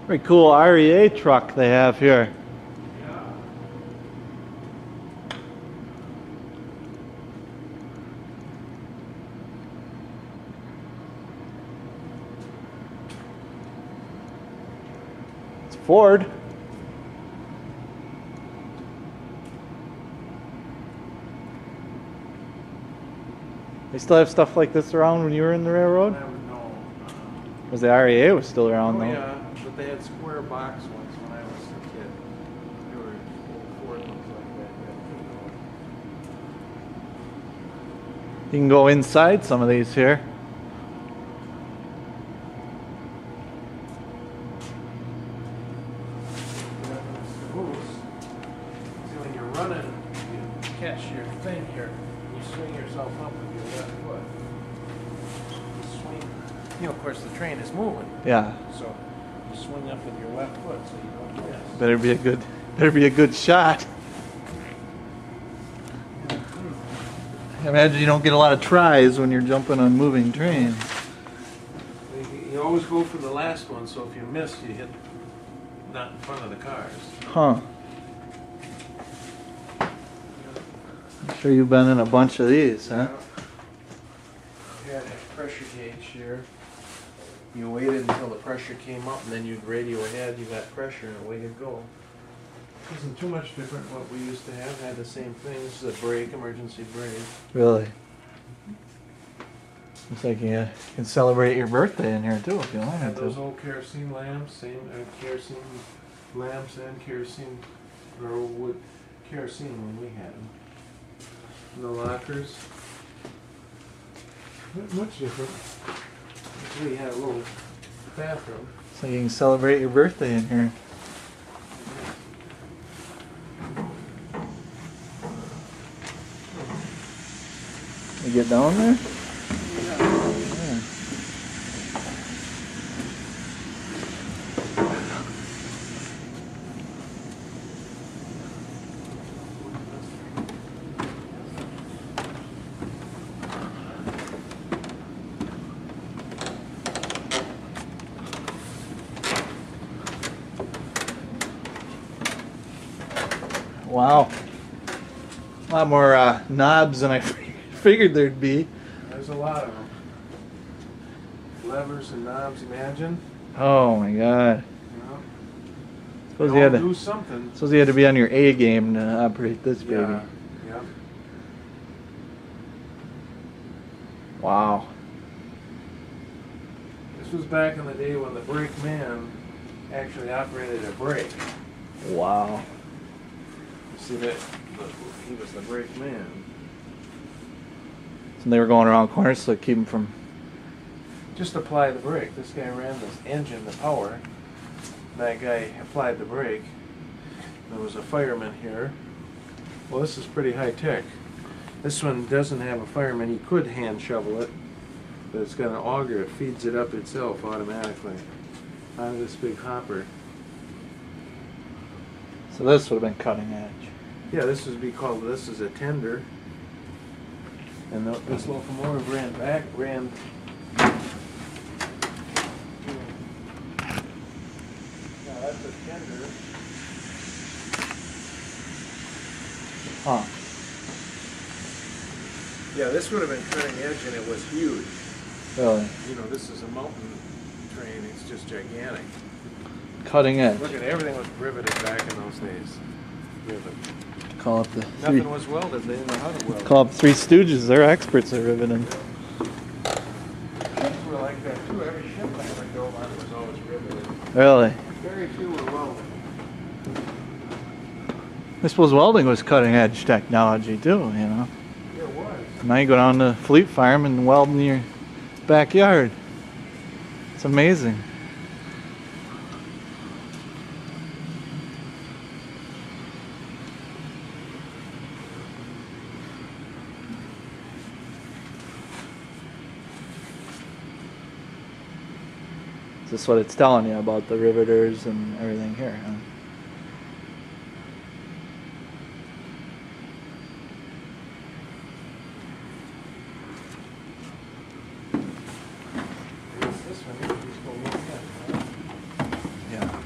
Very cool REA truck they have here. Yeah. It's Ford. They still have stuff like this around when you were in the railroad? No. Was the REA was still around Oh though? yeah, but they had square box ones when I was a kid. They were old Ford ones like that. You can go inside some of these here. See, when you're running, you catch your thing here. You swing yourself up with your left foot. You swing. You know, of course, the train is moving. Yeah. So you swing up with your left foot so you don't miss. Better be a good shot. I imagine you don't get a lot of tries when you're jumping on moving trains. You always go for the last one, so if you miss, you hit not in front of the cars. Huh. I'm sure you've been in a bunch of these, huh? You had a pressure gauge here. You waited until the pressure came up, and then you'd radio ahead. You got pressure, and away you go. Isn't too much different what we used to have. Had the same things: the brake, emergency brake. Really? Looks like you can celebrate your birthday in here too if you wanted Had those to. old kerosene lamps, same kerosene lamps and kerosene, or wood kerosene when we had them. And the lockers. Not much different. We had a little bathroom. So you can celebrate your birthday in here. You get down there? Yeah. Wow. A lot more knobs than I figured there'd be. There's a lot of them. Levers and knobs, imagine. Oh my god. Yeah. Suppose They you all had to do something. Suppose you had to be on your A game to operate this baby. Yeah. Yeah. Wow. This was back in the day when the brake man actually operated a brake. Wow. You see that? He was the brake man. So they were going around corners to keep them from. Just apply the brake. This guy ran this engine, the power. That guy applied the brake. There was a fireman here. Well, this is pretty high tech. This one doesn't have a fireman. He could hand shovel it, but it's got an auger. It feeds it up itself automatically out of this big hopper. So this would have been cutting edge. Yeah, this is this is a tender. And this locomotive ran. Yeah, that's a tender. Huh. Yeah, this would have been cutting edge, and it was huge. Really? You know, this is a mountain train. It's just gigantic. Cutting edge. Look at everything was riveted back in those days. Rivet. Call up the Nothing was welded. They didn't know how to weld. Call up Three Stooges. They're experts at riveting. Ships were like that too. Every ship I ever drove on was always riveted. Really? Very few were welded. I suppose welding was cutting edge technology too, you know. There was. Now you go down to Fleet Farm and weld in your backyard. It's amazing. Is this what it's telling you about the riveters and everything here, huh? This one, you just go look at it. Yeah.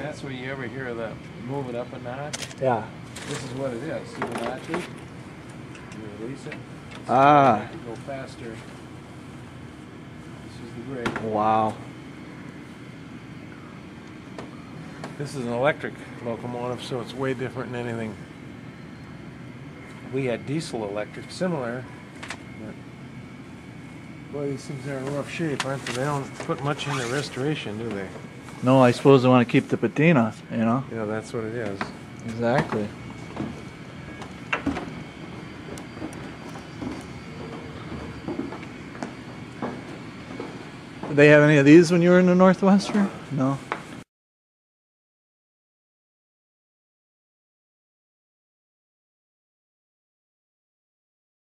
That's where you ever hear the move it up a notch. Yeah. This is what it is. See the notches? You release it. Ah. Make it go faster. This is the brake. Wow. This is an electric locomotive, so it's way different than anything. We had diesel electric, similar. But boy, these things are in rough shape, aren't they? They don't put much into restoration, do they? No, I suppose they want to keep the patina, you know? Yeah, that's what it is. Exactly. Did they have any of these when you were in the Northwestern? No.